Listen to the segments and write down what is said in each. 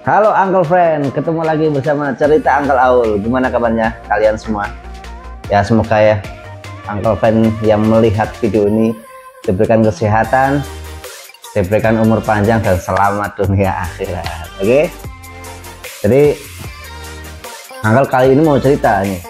Halo Uncle Friend, ketemu lagi bersama cerita Uncle Aul. Gimana kabarnya kalian semua? Ya semoga ya Uncle Friend yang melihat video ini diberikan kesehatan, diberikan umur panjang dan selamat dunia akhirat. Oke? Jadi Uncle kali ini mau cerita nih.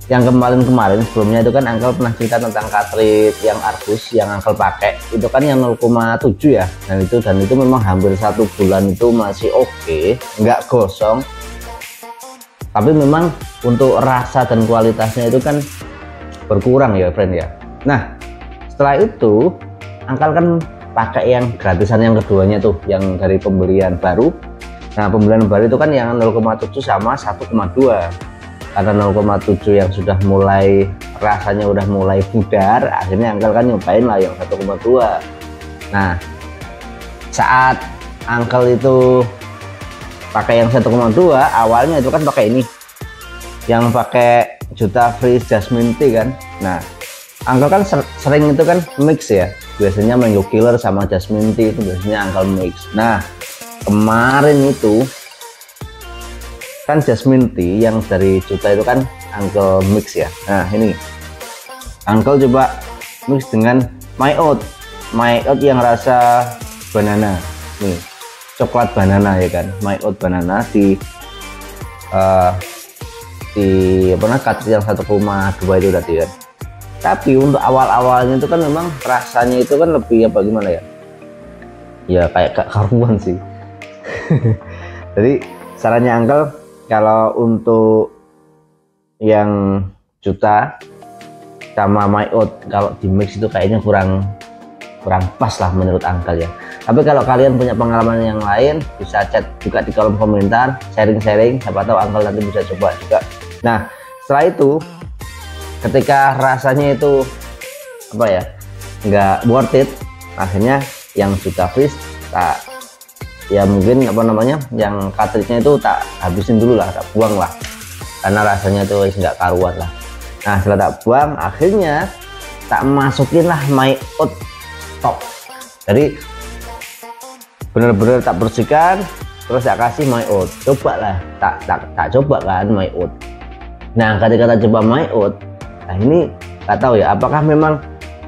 Yang kemarin sebelumnya itu kan Uncle pernah cerita tentang cartridge yang Arbus yang Uncle pakai itu kan yang 0,7 ya, dan itu memang hampir 1 bulan itu masih oke, nggak gosong, tapi memang untuk rasa dan kualitasnya itu kan berkurang ya friend ya. Nah setelah itu Uncle kan pakai yang gratisan yang keduanya tuh, yang dari pembelian baru. Nah pembelian baru itu kan yang 0,7 sama 1,2, karena 0,7 yang sudah mulai rasanya udah mulai pudar, akhirnya Uncle kan nyobain lah yang 1,2. Nah saat Uncle itu pakai yang 1,2 awalnya itu kan pakai ini yang pakai Juta Freeze Jasmine Tea kan. Nah Uncle kan sering itu kan mix ya, biasanya Mango Killer sama Jasmine Tea itu biasanya Uncle mix. Nah kemarin itu kan Jasmine Tea yang dari Juta itu kan Uncle mix ya. Nah ini Uncle coba mix dengan My Oat yang rasa banana nih, coklat banana ya kan, My Oat banana di cartridge yang 1,2 itu tadi kan. Tapi untuk awal-awalnya itu kan memang rasanya itu kan lebih apa gimana ya, ya kayak gak karuan sih. Jadi sarannya Uncle kalau untuk yang Juta sama My Oat kalau di mix itu kayaknya kurang pas lah menurut Uncle ya. Tapi kalau kalian punya pengalaman yang lain bisa chat juga di kolom komentar, sharing-sharing, siapa tahu Uncle nanti bisa coba juga. Nah setelah itu ketika rasanya itu apa ya, nggak worth it, akhirnya yang Juta Freeze ya mungkin apa namanya yang cartridge-nya itu tak habisin dulu lah, tak buang lah, karena rasanya itu nggak karuan lah. Nah setelah tak buang akhirnya tak masukin lah My Oat top. Jadi bener-bener tak bersihkan terus tak kasih My Oat, coba lah, tak coba kan My Oat. Nah ketika tak coba My Oat, nah ini nggak tahu ya apakah memang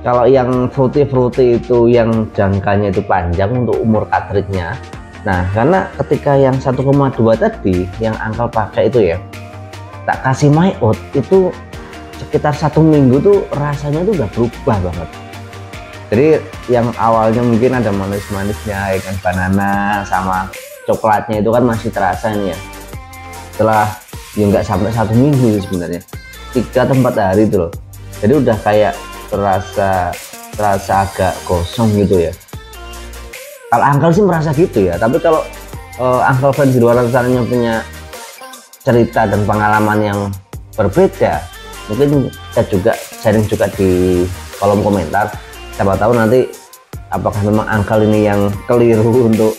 kalau yang fruity itu yang jangkanya itu panjang untuk umur cartridge-nya. Nah karena ketika yang 1,2 tadi yang Uncle pakai itu ya, tak kasih My Oat itu sekitar 1 minggu tuh rasanya tuh udah berubah banget. Jadi yang awalnya mungkin ada manis-manisnya ya kan, banana sama coklatnya itu kan masih terasa nih ya, setelah ya nggak sampai 1 minggu sebenarnya, 3 atau 4 hari itu loh, jadi udah kayak terasa agak gosong gitu ya. Kalau Uncle sih merasa gitu ya, tapi kalau Uncle Friends di luar sana yang punya cerita dan pengalaman yang berbeda, mungkin saya juga sharing juga di kolom komentar. Siapa tahu nanti apakah memang Uncle ini yang keliru untuk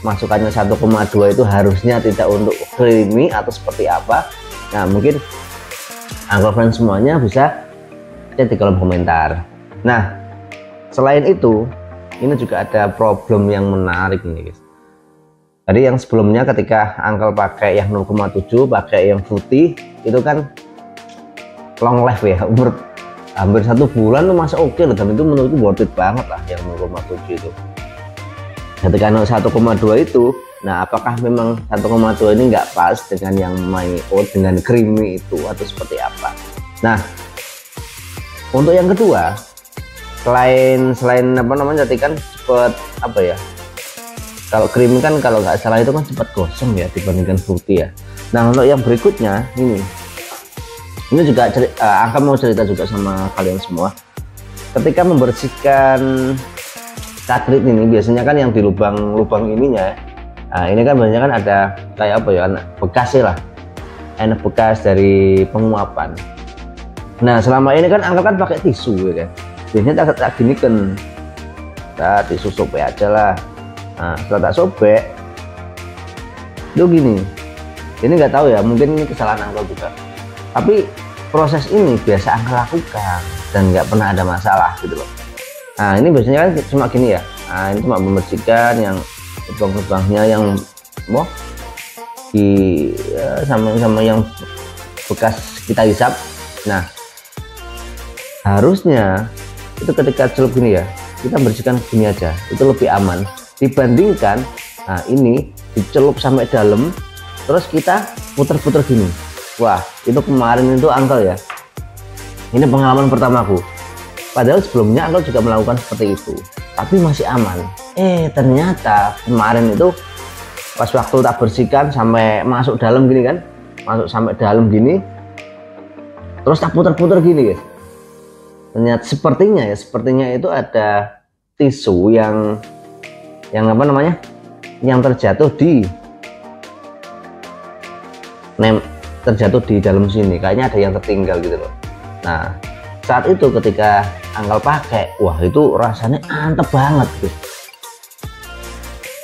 masukannya 1,2 itu harusnya tidak untuk creamy atau seperti apa. Nah mungkin Uncle Friends semuanya bisa chat di kolom komentar. Nah selain itu ini juga ada problem yang menarik nih guys. Tadi yang sebelumnya ketika Uncle pakai yang 0,7 pakai yang fruity itu kan long life ya, umur hampir 1 bulan tuh masih oke loh, dan itu menurutku worth it banget lah yang 0,7 itu. Ketika 1,2 itu, nah apakah memang 1,2 ini nggak pas dengan yang My Oat dengan creamy itu atau seperti apa? Nah untuk yang kedua, selain apa namanya tadi kan cepet apa ya, kalau creamy kan kalau nggak salah itu kan cepat gosong ya dibandingkan fruity ya. Nah untuk yang berikutnya ini juga Uncle mau cerita juga sama kalian semua. Ketika membersihkan cartridge ini biasanya kan yang di lubang ininya, nah ini kan biasanya kan ada kayak apa ya, bekas lah, enak bekas dari penguapan. Nah selama ini kan Uncle kan pakai tisu ya kan, biasanya tak gini kan, tisu sobek aja lah. Nah setelah tak sobek itu gini, ini nggak tahu ya, mungkin ini kesalahan Uncle juga, tapi proses ini biasa Uncle lakukan dan nggak pernah ada masalah gitu loh. Nah ini biasanya kan cuma gini ya, nah ini cuma membersihkan yang lubang-lubangnya yang sama yang bekas kita hisap. Nah, harusnya itu ketika celup gini ya, kita bersihkan gini aja, itu lebih aman dibandingkan nah ini dicelup sampai dalam terus kita puter-puter gini. Wah, itu kemarin itu Uncle ya, ini pengalaman pertamaku. Padahal sebelumnya Uncle juga melakukan seperti itu, tapi masih aman. Ternyata kemarin itu pas waktu tak bersihkan sampai masuk dalam gini kan, masuk sampai dalam gini, terus tak puter-puter gini guys. Ternyata sepertinya itu ada tisu yang apa namanya, yang terjatuh di dalam sini, kayaknya ada yang tertinggal gitu loh. Nah, saat itu ketika Uncle pakai, wah itu rasanya antep banget gitu.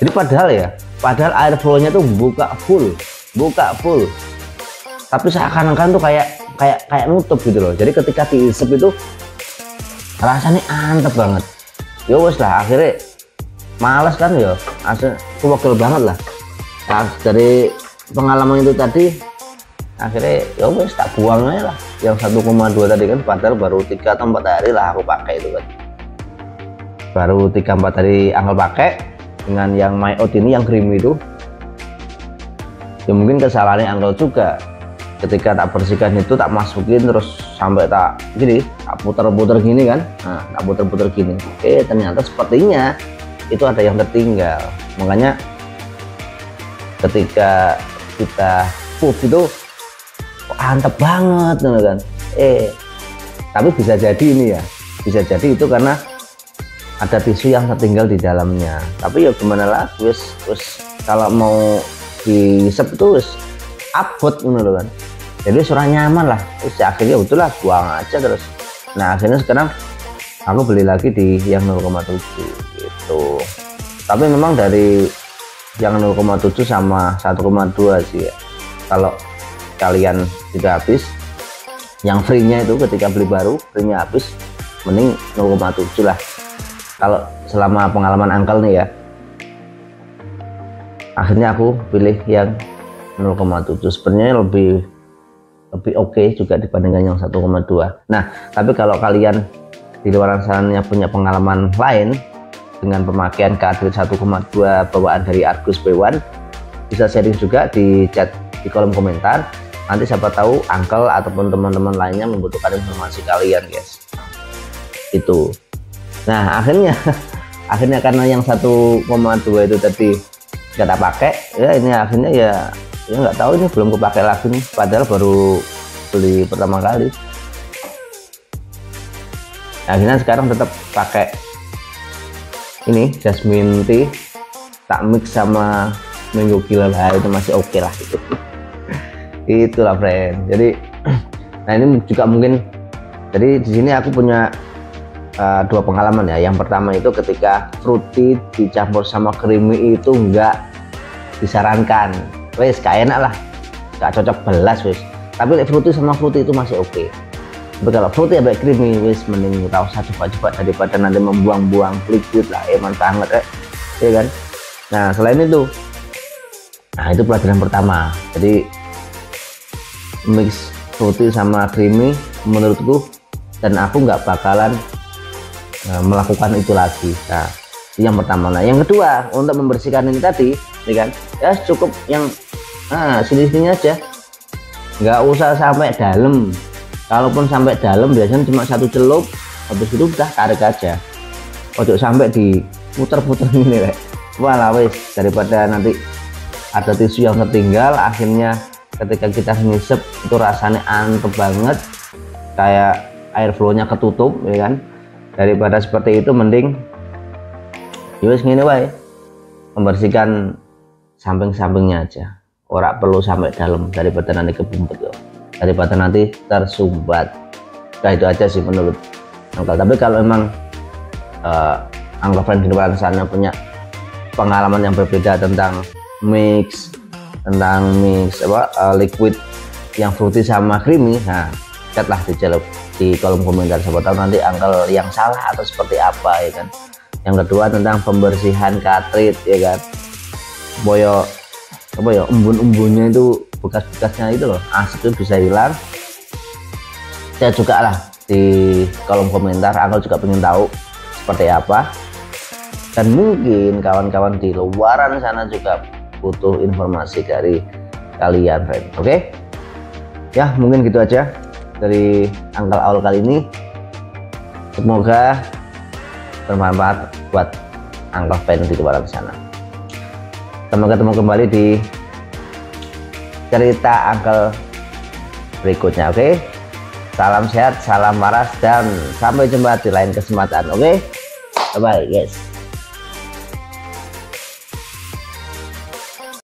Jadi padahal air flow-nya tuh buka full, tapi seakan-akan tuh kayak nutup gitu loh. Jadi ketika diisep itu rasanya antep banget. Ya wes lah, akhirnya males kan ya, asli kewakil banget lah. Nah, dari pengalaman itu tadi akhirnya ya wes tak buang aja lah yang 1,2 tadi kan, padahal baru 3 atau 4 hari lah aku pakai itu kan, baru 3-4 hari Uncle pakai dengan yang My Out ini yang creamy itu. Ya mungkin kesalahannya Uncle juga, ketika tak bersihkan itu tak masukin terus sampai tak puter-puter gini kan. Nah, tak puter-puter gini, ternyata sepertinya itu ada yang tertinggal. Makanya ketika kita puff itu antep banget kan. Tapi bisa jadi ini ya, bisa jadi itu karena ada tisu yang tertinggal di dalamnya. Tapi ya gimana lagi, wis kalau mau dihisap itu wis abot gitu kan. Jadi surah nyaman lah. Terus akhirnya udahlah buang aja terus. Nah, akhirnya sekarang aku beli lagi di yang 0,7 gitu. Tapi memang dari yang 0,7 sama 1,2 sih ya, kalau kalian sudah habis yang free-nya itu, ketika beli baru free-nya habis, mending 0,7 lah. Kalau selama pengalaman Uncle nih ya, akhirnya aku pilih yang 0,7. sebenarnya lebih oke juga dibandingkan yang 1,2. Nah, tapi kalau kalian di luar sana punya pengalaman lain dengan pemakaian cartridge 1,2 bawaan dari Argus B1, bisa sharing juga di chat di kolom komentar. Nanti siapa tahu Uncle ataupun teman-teman lainnya membutuhkan informasi kalian guys. Itu. Nah, akhirnya karena yang 1,2 itu tadi kita pakai ya, ini akhirnya ya nggak tahu, ini belum kepakai lagi nih, padahal baru beli pertama kali. Akhirnya sekarang tetap pakai ini jasmine tea, tak mix sama mango killer, itu masih oke lah gitu. Itulah friend. Jadi nah ini juga mungkin, jadi di sini aku punya dua pengalaman ya. Yang pertama itu ketika fruity dicampur sama creamy itu nggak disarankan, wes gak enak lah, gak cocok belas wes. Tapi fruity sama fruity itu masih oke. Tapi kalau fruity sampai creamy wes mending tahu usah coba-coba daripada nanti membuang-buang liquid lah, eman banget ya kan. Nah, selain itu, nah itu pelajaran pertama. Jadi mix fruity sama creamy menurutku, dan aku nggak bakalan melakukan itu lagi. Nah, itu yang pertama. Nah, yang kedua, untuk membersihkan ini tadi ya kan, ya cukup yang sini-sini aja, nggak usah sampai dalam. Kalaupun sampai dalam biasanya cuma satu celup, habis itu udah tarik aja, ojo sampai diputer-puter ini rek. Walah wes, daripada nanti ada tisu yang tertinggal, akhirnya ketika kita ngisep itu rasanya antep banget, kayak air flow-nya ketutup ya kan. Daripada seperti itu mending yus gini wae, membersihkan samping-sampingnya aja, ora perlu sampai dalam, daripada nanti kebumpet loh, daripada nanti tersumbat. Nah, itu aja sih menurut Uncle. Tapi kalau emang Uncle friend di luar sana punya pengalaman yang berbeda tentang mix liquid yang fruity sama creamy, nah chatlah di kolom komentar, siapa tahu nanti Uncle yang salah atau seperti apa ya kan. Yang kedua tentang pembersihan cartridge ya kan, boyo apa ya, embun-embunnya itu, bekas-bekasnya itu loh, asap itu bisa hilang. Saya juga lah di kolom komentar, Uncle juga pengen tahu seperti apa, dan mungkin kawan-kawan di luaran sana juga butuh informasi dari kalian, friend. Oke, ya mungkin gitu aja dari Uncle Aul kali ini. Semoga bermanfaat buat Uncle fan di luaran sana. Sampai ketemu kembali di cerita Uncle berikutnya. Oke, salam sehat, salam waras, dan sampai jumpa di lain kesempatan. Oke, bye bye guys.